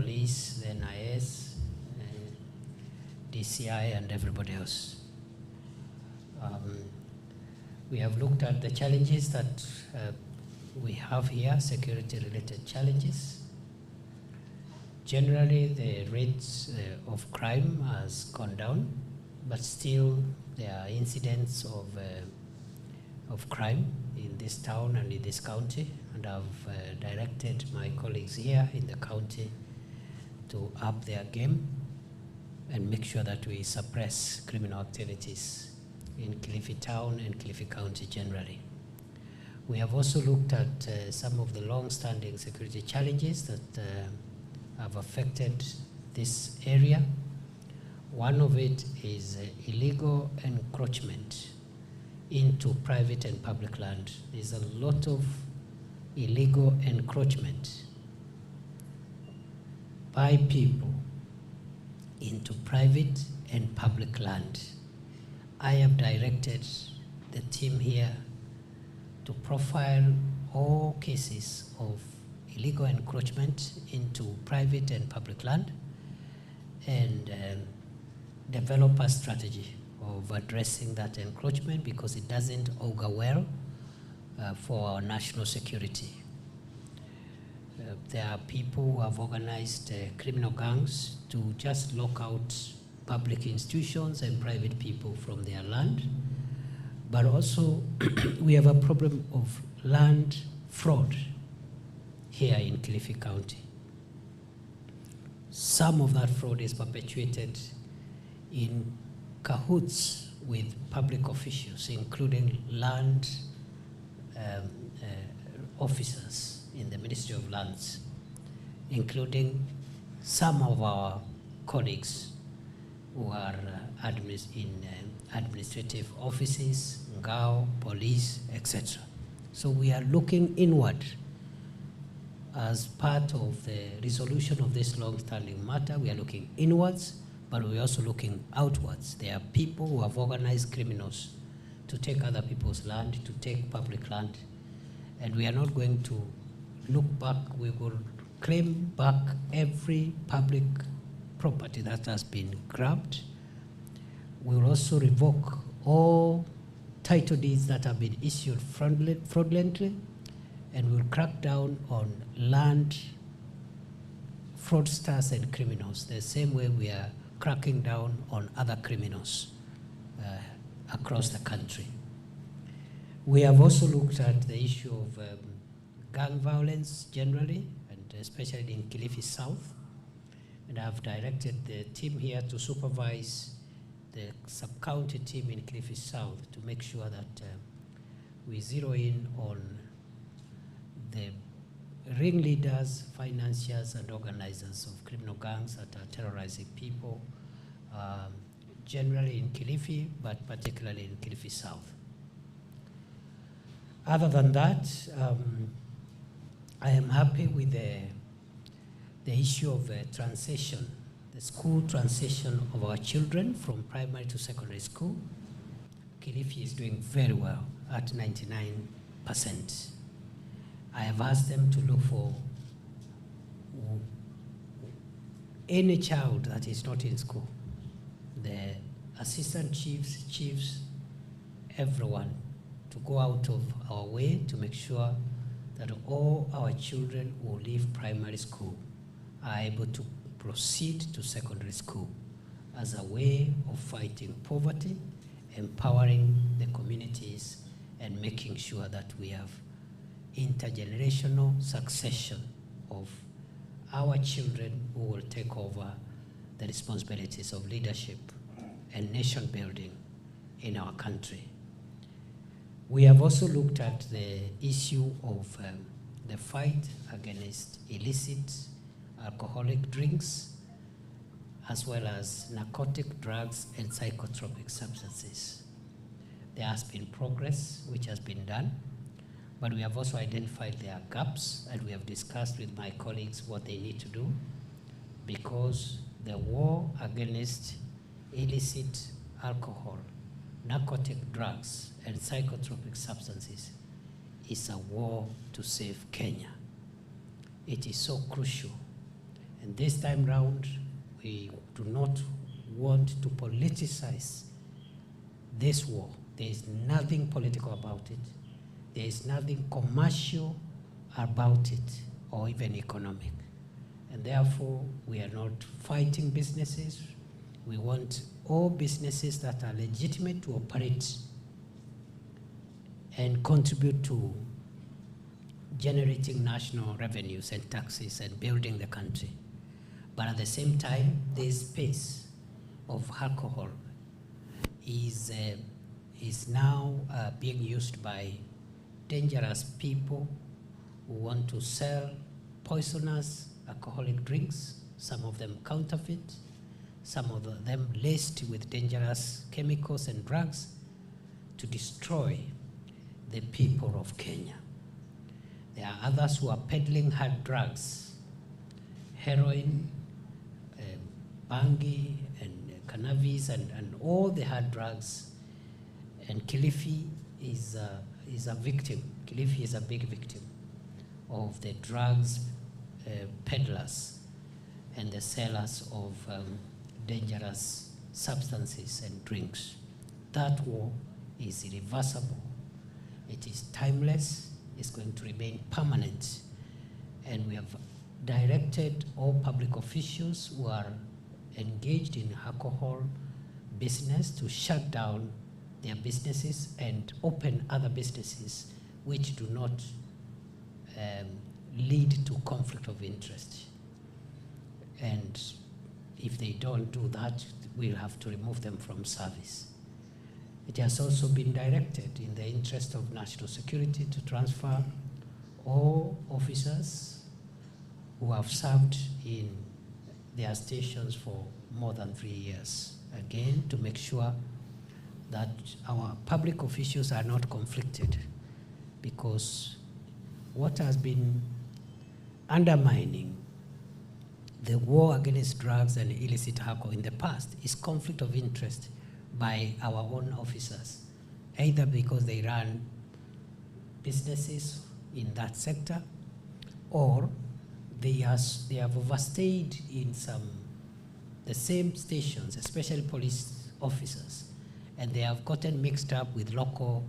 police, the NIS, DCI, and everybody else. We have looked at the challenges that we have here, security-related challenges. Generally, the rates of crime has gone down, but still there are incidents of crime in this town and in this county, and I've directed my colleagues here in the county to up their game and make sure that we suppress criminal activities in Kilifi town and Kilifi County generally. We have also looked at some of the long-standing security challenges that have affected this area. One of it is illegal encroachment into private and public land. There's a lot of illegal encroachment by people into private and public land. I have directed the team here to profile all cases of illegal encroachment into private and public land and develop a strategy of addressing that encroachment because it doesn't augur well for our national security. There are people who have organized criminal gangs to just lock out public institutions and private people from their land. But also, we have a problem of land fraud here in Kilifi County. Some of that fraud is perpetuated in cahoots with public officials, including land officers in the Ministry of Lands, including some of our colleagues who are in administrative offices, ngao, police, etc. So we are looking inward as part of the resolution of this long-standing matter. We are looking inwards, but we're also looking outwards. There are people who have organized criminals to take other people's land, to take public land, and we are not going to look back. We will claim back every public property that has been grabbed. We will also revoke all title deeds that have been issued fraudulently, and we will crack down on land fraudsters and criminals, the same way we are cracking down on other criminals across the country. We have also looked at the issue of gang violence generally, and especially in Kilifi South. And I've directed the team here to supervise the sub-county team in Kilifi South to make sure that we zero in on the ringleaders, financiers, and organizers of criminal gangs that are terrorizing people, generally in Kilifi, but particularly in Kilifi South. Other than that, I am happy with the issue of transition, the school transition of our children from primary to secondary school. Kilifi is doing very well at 99%. I have asked them to look for any child that is not in school. The assistant chiefs, everyone, to go out of our way to make sure that all our children who leave primary school are able to proceed to secondary school as a way of fighting poverty, empowering the communities, and making sure that we have intergenerational succession of our children who will take over the responsibilities of leadership and nation building in our country. We have also looked at the issue of the fight against illicit alcoholic drinks, as well as narcotic drugs and psychotropic substances. There has been progress which has been done, but we have also identified there are gaps, and we have discussed with my colleagues what they need to do, because the war against illicit alcohol, narcotic drugs, and psychotropic substances is a war to save Kenya. It is so crucial, And this time round, we do not want to politicize this war. There is nothing political about it. There is nothing commercial about it, or even economic. And therefore, we are not fighting businesses. We want all businesses that are legitimate to operate and contribute to generating national revenues and taxes and building the country. But at the same time, this space of alcohol is now being used by dangerous people who want to sell poisonous alcoholic drinks, some of them counterfeit, some of them laced with dangerous chemicals and drugs to destroy the people of Kenya. There are others who are peddling hard drugs, heroin, bangi, and cannabis, and all the hard drugs. And Kilifi is a victim. Kilifi is a big victim of the drugs peddlers and the sellers of dangerous substances and drinks. That war is irreversible. It is timeless. It's going to remain permanent. And we have directed all public officials who are engaged in alcohol business to shut down their businesses and open other businesses which do not lead to conflict of interest. And if they don't do that, we'll have to remove them from service. It has also been directed in the interest of national security to transfer all officers who have served in their stations for more than 3 years, again, to make sure that our public officials are not conflicted, because what has been undermining the war against drugs and illicit alcohol in the past is conflict of interest by our own officers, either because they run businesses in that sector, or they have overstayed in the same stations, especially police officers, and they have gotten mixed up with local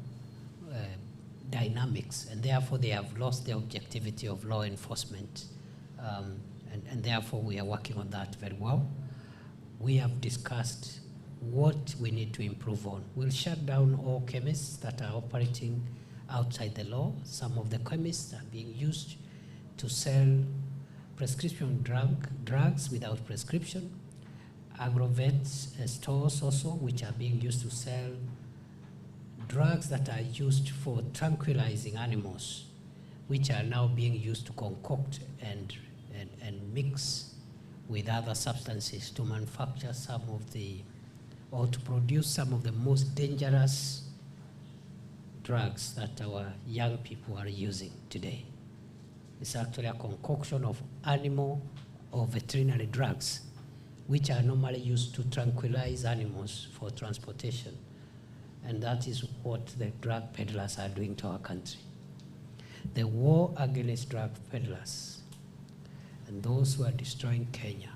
dynamics, and therefore they have lost the objectivity of law enforcement. And therefore we are working on that very well. We have discussed what we need to improve on. We'll shut down all chemists that are operating outside the law. Some of the chemists are being used to sell prescription drugs without prescription. Agrovet stores also, which are being used to sell drugs that are used for tranquilizing animals, which are now being used to concoct and mix with other substances to manufacture or to produce some of the most dangerous drugs that our young people are using today. It's actually a concoction of animal or veterinary drugs, which are normally used to tranquilize animals for transportation. And that is what the drug peddlers are doing to our country. The war against drug peddlers and those who are destroying Kenya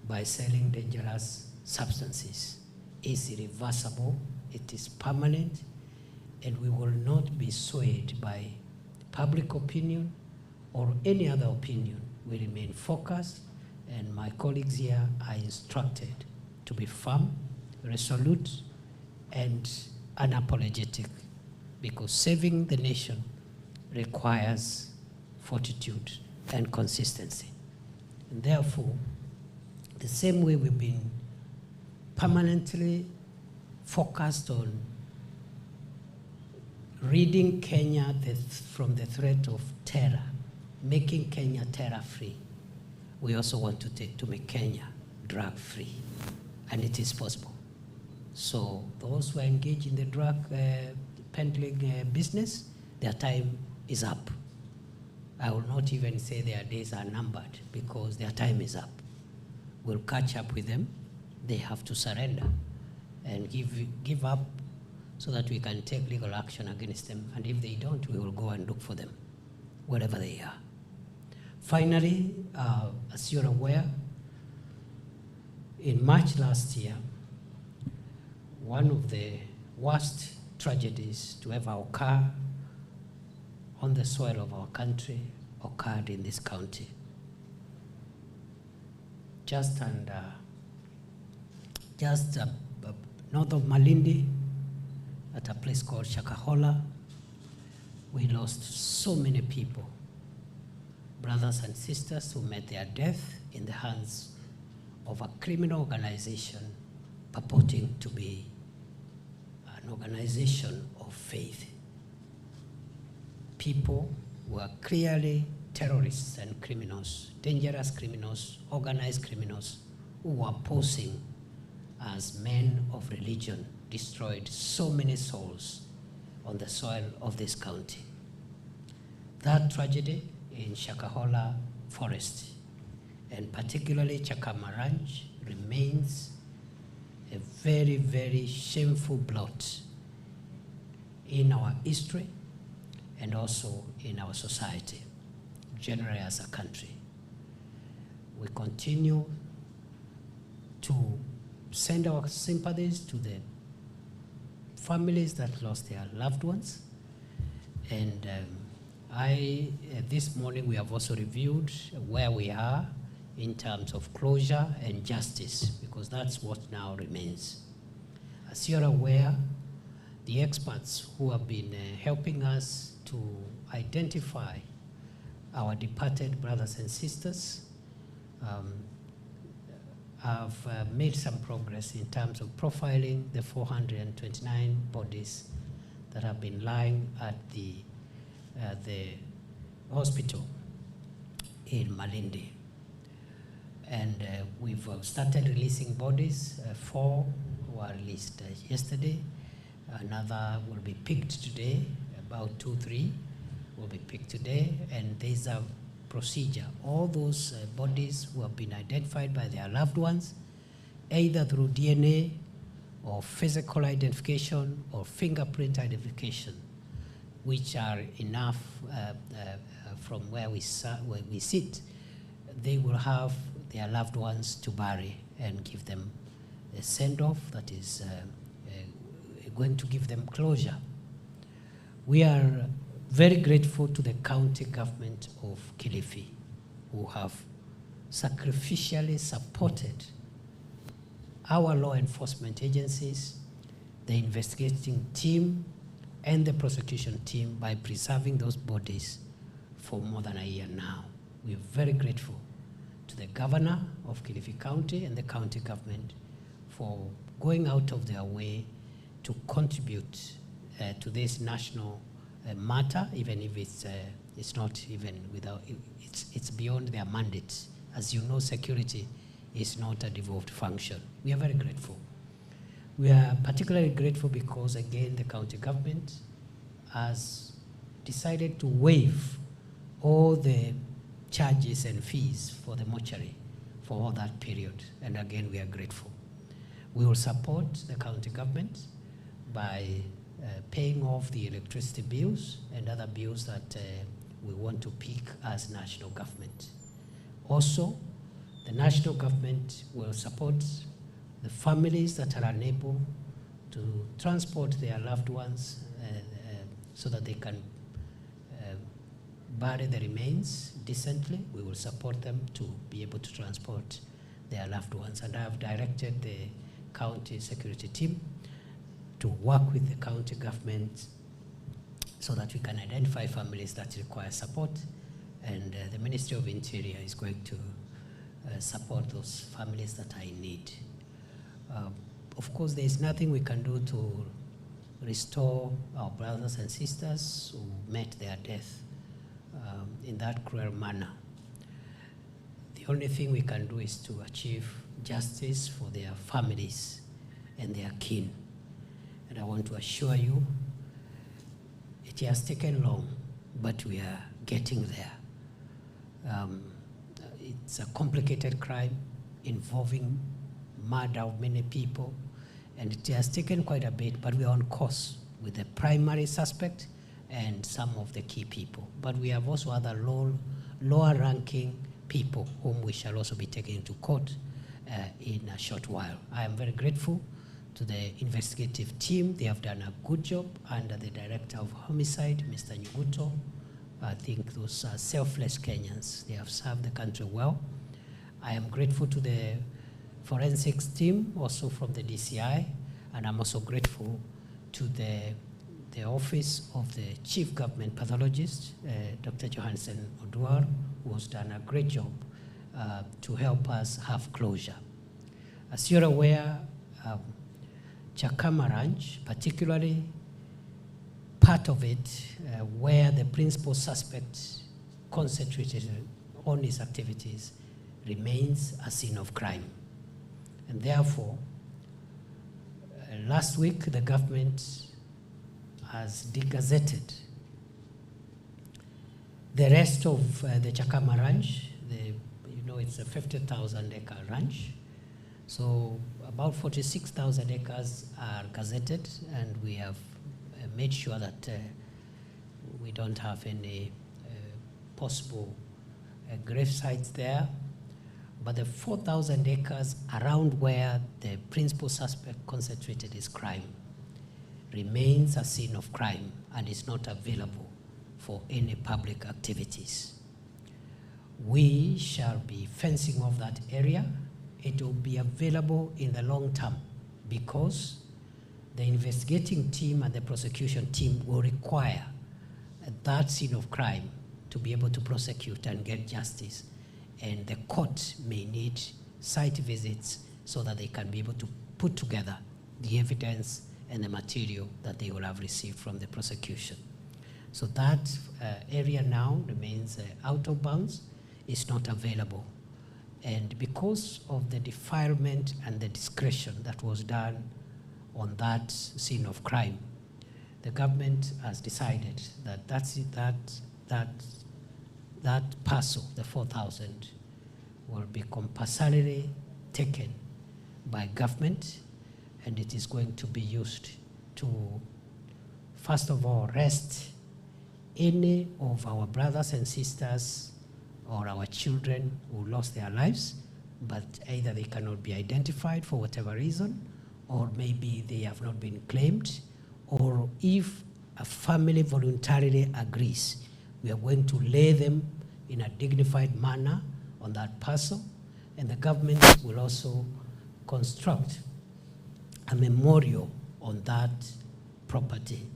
by selling dangerous substances is irreversible, it is permanent, and we will not be swayed by public opinion or any other opinion. We remain focused, and my colleagues here are instructed to be firm, resolute, and unapologetic, because saving the nation requires fortitude and consistency. And therefore, the same way we've been permanently focused on ridding Kenya from the threat of terror, making Kenya terror-free, we also want to make Kenya drug-free, and it is possible. So those who are engaged in the drug peddling business, their time is up. I will not even say their days are numbered, because their time is up. We'll catch up with them. They have to surrender and give up so that we can take legal action against them. And if they don't, we will go and look for them wherever they are. Finally, as you're aware, in March last year, one of the worst tragedies to ever occur on the soil of our country occurred in this county. Just north of Malindi, at a place called Shakahola, we lost so many people, brothers and sisters who met their death in the hands of a criminal organization purporting to be an organization of faith. People were clearly terrorists and criminals, dangerous criminals, organized criminals, who were posing as men of religion, destroyed so many souls on the soil of this county. That tragedy in Shakahola Forest, and particularly Chakama Ranch, remains a very, very shameful blot in our history and also in our society, generally as a country. We continue to send our sympathies to the families that lost their loved ones. And this morning we have also reviewed where we are in terms of closure and justice, because that's what now remains. As you're aware, the experts who have been helping us to identify our departed brothers and sisters have made some progress in terms of profiling the 429 bodies that have been lying at the hospital in Malindi. And we've started releasing bodies. 4 were released yesterday. Another will be picked today. About 2-3 will be picked today. And there's a procedure. All those bodies who have been identified by their loved ones, either through DNA or physical identification or fingerprint identification, which are enough from where we sit, they will have their loved ones to bury and give them a send-off that is going to give them closure. We are very grateful to the county government of Kilifi, who have sacrificially supported our law enforcement agencies, the investigating team, and the prosecution team by preserving those bodies for more than a year now. We are very grateful to the governor of Kilifi County and the county government for going out of their way to contribute to this national matter, even if it's not even without, it's beyond their mandate. As you know, security is not a devolved function. We are very grateful. We are particularly grateful because, again, the county government has decided to waive all the charges and fees for the mortuary for all that period. And again, we are grateful. We will support the county government by paying off the electricity bills and other bills that we want to pick as national government. Also, the national government will support the families that are unable to transport their loved ones so that they can bury the remains decently. We will support them to be able to transport their loved ones. And I have directed the county security team to work with the county government so that we can identify families that require support. And the Ministry of Interior is going to support those families that are in need. Of course, there is nothing we can do to restore our brothers and sisters who met their death in that cruel manner. The only thing we can do is to achieve justice for their families and their kin. And I want to assure you, it has taken long, but we are getting there. It's a complicated crime involving murder of many people, and it has taken quite a bit, but we are on course with the primary suspect and some of the key people. But we have also other lower-ranking people whom we shall also be taking to court in a short while. I am very grateful to the investigative team. They have done a good job under the Director of Homicide, Mr. Nyuguto. I think those are selfless Kenyans. They have served the country well. I am grateful to the forensics team, also from the DCI, and I'm also grateful to the Office of the Chief Government Pathologist, Dr. Johansen Oduor, who has done a great job to help us have closure. As you're aware, Chakama Ranch, particularly part of it where the principal suspect concentrated on his activities, remains a scene of crime. And therefore, last week the government has degazetted the rest of the Chakama Ranch. It's a 50,000 acre ranch. So about 46,000 acres are gazetted, and we have made sure that we don't have any possible grave sites there. But the 4,000 acres around where the principal suspect concentrated his crime remains a scene of crime and is not available for any public activities. We shall be fencing off that area. It will be available in the long term because the investigating team and the prosecution team will require that scene of crime to be able to prosecute and get justice. And the court may need site visits so that they can be able to put together the evidence and the material that they will have received from the prosecution. So that area now remains out of bounds. It's not available. And because of the defilement and the discretion that was done on that scene of crime, the government has decided that that parcel, the 4,000, will be compulsorily taken by government, and it is going to be used to, first of all, arrest any of our brothers and sisters or our children who lost their lives, but either they cannot be identified for whatever reason, or maybe they have not been claimed, or if a family voluntarily agrees, we are going to lay them in a dignified manner on that parcel, and the government will also construct a memorial on that property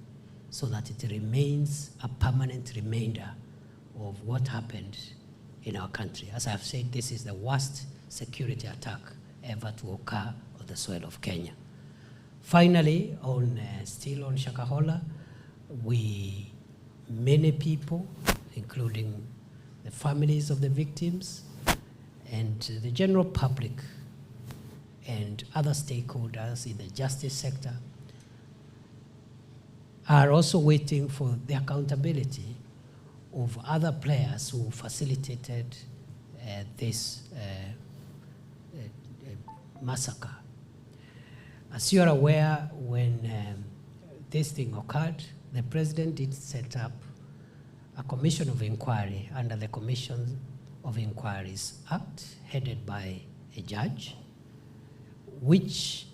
so that it remains a permanent reminder of what happened in our country. As I've said, this is the worst security attack ever to occur on the soil of Kenya. Finally, still on Shakahola, many people, including the families of the victims and the general public and other stakeholders in the justice sector, are also waiting for the accountability of other players who facilitated this massacre. As you are aware, when this thing occurred, the president did set up a commission of inquiry under the Commission of Inquiries Act, headed by a judge, which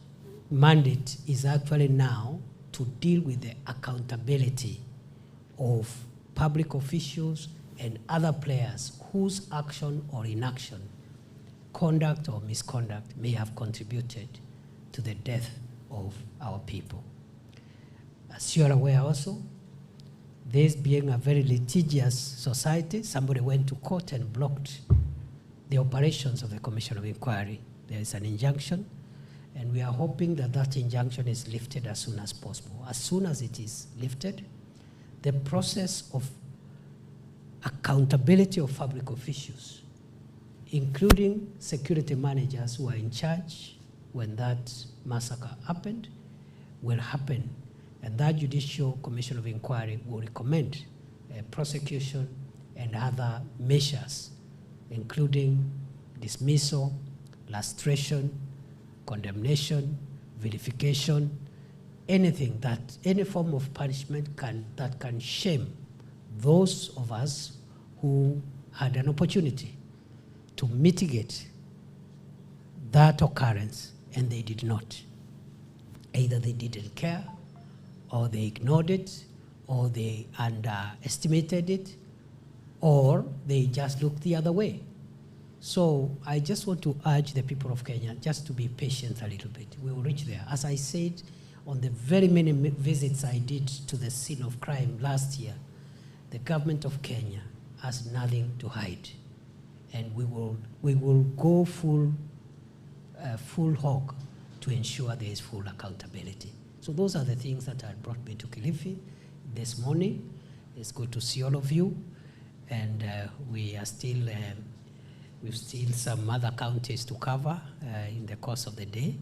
mandate is actually now to deal with the accountability of public officials and other players whose action or inaction, conduct or misconduct, may have contributed to the death of our people. As you are aware also, this being a very litigious society, somebody went to court and blocked the operations of the Commission of Inquiry. There is an injunction, and we are hoping that that injunction is lifted as soon as possible. As soon as it is lifted, the process of accountability of public officials, including security managers who are in charge when that massacre happened, will happen. And that Judicial Commission of Inquiry will recommend prosecution and other measures, including dismissal, lustration, condemnation, vilification, anything that, any form of punishment that can shame those of us who had an opportunity to mitigate that occurrence, and they did not. Either they didn't care, or they ignored it, or they underestimated it, or they just looked the other way. So I just want to urge the people of Kenya just to be patient a little bit. We will reach there. As I said, on the very many visits I did to the scene of crime last year, the government of Kenya has nothing to hide. And we will go full hog to ensure there is full accountability. So those are the things that had brought me to Kilifi this morning. It's good to see all of you. And we are still, we've still some other counties to cover in the course of the day.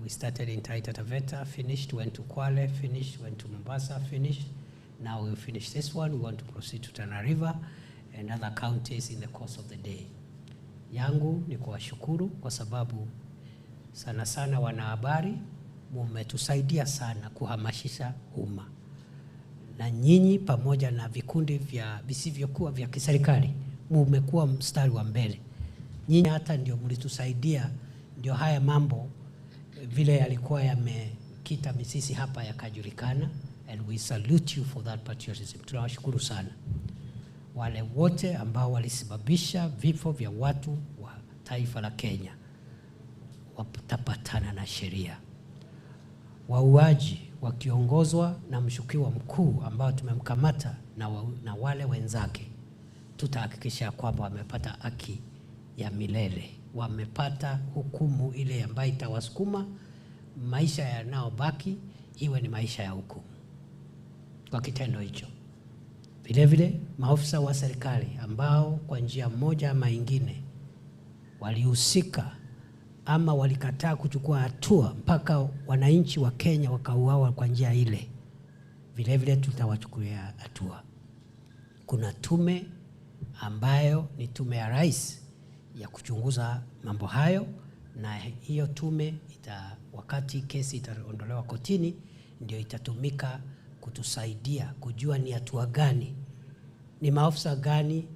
We started in Taita Taveta, finished, went to Kwale, finished, went to Mombasa, finished. Now we'll finish this one. We want to proceed to Tana River and other counties in the course of the day. Yangu ni kuwashukuru kwa sababu sana sana wanahabari mumetusaidia sana kuhamasisha umma. Na nyinyi pamoja na vikundi vya visivyokuwa vya kiserikali mmekuwa mstari wa mbele. Nyinyi hata ndio mlitusaidia, ndio haya mambo vile yalikuwa yamekita misisi hapa yakajulikana, and we salute you for that patriotism. Tunawashukuru sana wale wote ambao walisababisha vifo vya watu wa taifa la Kenya. Watapatana na sheria. Wauaji wakiongozwa na mshukiwa mkuu ambao tumemkamata na wale wenzake, tutahakikisha kwamba wamepata haki ya milele, wamepata hukumu ile ambayo itawasukuma maisha yanayobaki iwe ni maisha ya hukumu kwa kitendo hicho. Vile vile maafisa wa serikali ambao kwa njia moja ama nyingine walihusika ama walikataa kuchukua hatua mpaka wananchi wa Kenya wakauawa kwa njia ile, vile vile tutawachukulia hatua. Kuna tume ambayo ni tume ya rais ya kuchunguza mambo hayo, na hiyo tume wakati kesi itaondolewa kotini ndio itatumika kutusaidia kujua ni hatua gani, ni maafisa gani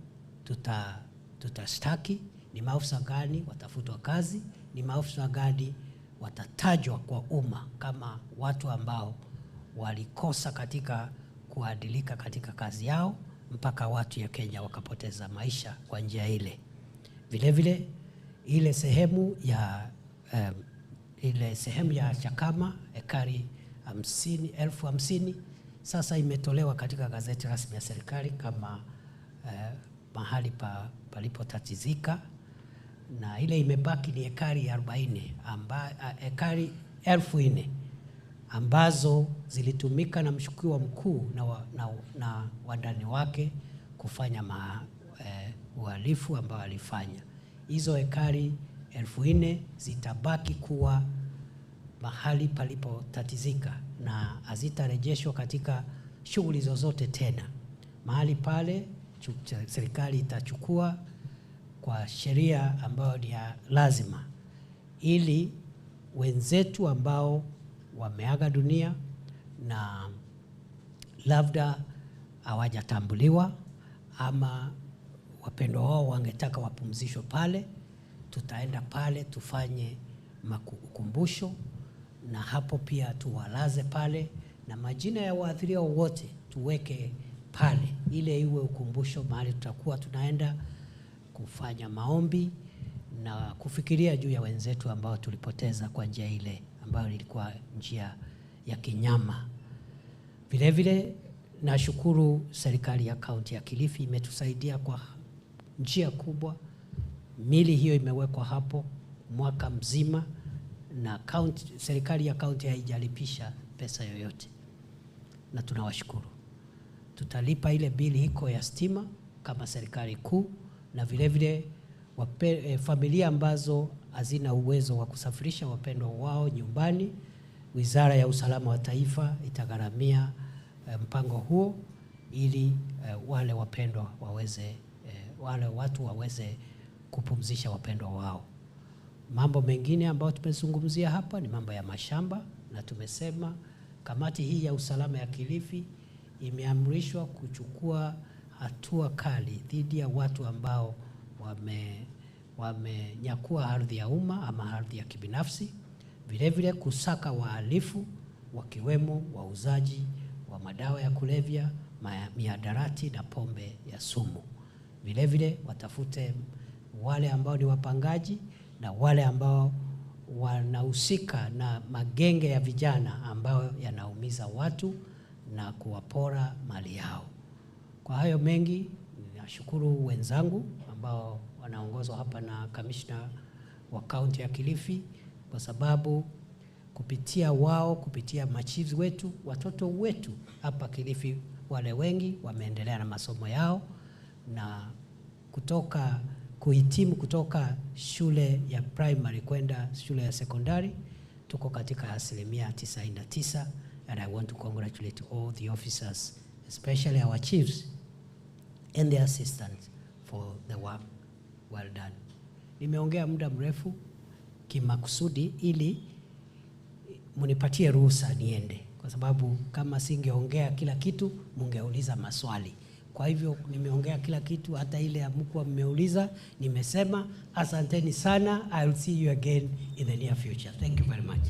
tutashtaki, ni maafisa gani watafutwa kazi, ni maafisa gani watatajwa kwa umma kama watu ambao walikosa katika kuadilika katika kazi yao mpaka watu ya Kenya wakapoteza maisha kwa njia ile. Vile vile ile sehemu ya Chakama ekari 50,000 sasa imetolewa katika gazeti rasmi ya serikali kama mahali palipotatizika, na ile imebaki ni ekari 40 ekari 4,000 ambazo zilitumika na mshukiwa mkuu na wandani wake kufanya uhalifu ambao alifanya. Hizo ekari 4,000 zitabaki kuwa mahali palipotatizika na hazitarejeshwa katika shughuli zozote tena. Mahali pale serikali itachukua kwa sheria ambayo ni ya lazima, ili wenzetu ambao wameaga dunia na labda hawajatambuliwa ama wapendwa wao wangetaka wapumzishwe pale, tutaenda pale tufanye makumbusho, na hapo pia tuwalaze pale, na majina ya waathiriwa wote tuweke pale, ile iwe ukumbusho mahali tutakuwa tunaenda kufanya maombi na kufikiria juu ya wenzetu ambao tulipoteza kwa njia ile ambayo ilikuwa njia ya kinyama. Vile vile nashukuru serikali ya kaunti ya Kilifi imetusaidia kwa njia kubwa. Mili hiyo imewekwa hapo mwaka mzima, na serikali ya kaunti haijalipisha pesa yoyote, na tunawashukuru. Tutalipa ile bili iko ya stima kama serikali kuu, na vile vile familia ambazo hazina uwezo wa kusafirisha wapendwa wao nyumbani, Wizara ya Usalama wa Taifa itagharamia mpango huo ili wale wapendwa wale watu waweze kupumzisha wapendwa wao. Mambo mengine ambayo tumezungumzia hapa ni mambo ya mashamba, na tumesema kamati hii ya usalama ya Kilifi imeamrishwa kuchukua hatua kali dhidi ya watu ambao wamenyakua ardhi ya umma ama ardhi ya kibinafsi. Vile vile kusaka wahalifu wakiwemo wauzaji wa madawa ya kulevya, mihadarati na pombe ya sumu. Vile vile watafute wale ambao ni wapangaji na wale ambao wanahusika na magenge ya vijana ambao yanaumiza watu na kuwapora mali yao. Kwa hayo mengi, nashukuru wenzangu ambao wanaongozwa hapa na kamishna wa kaunti ya Kilifi, kwa sababu kupitia wao, kupitia machiefs wetu, watoto wetu hapa Kilifi wale wengi wameendelea na masomo yao na kuhitimu kutoka shule ya primary kwenda shule ya sekondari tuko katika 99%, and I want to congratulate all the officers, especially our chiefs and their assistants for the work well done. Nimeongea muda mrefu kimakusudi ili munipatie ruhusa niende, kwa sababu kama singeongea kila kitu mungeuliza maswali. Kwa hivyo nimeongea kila kitu, hata ile hamkuwa mmeuliza nimesema. Asanteni sana. I will see you again in the near future. Thank you very much.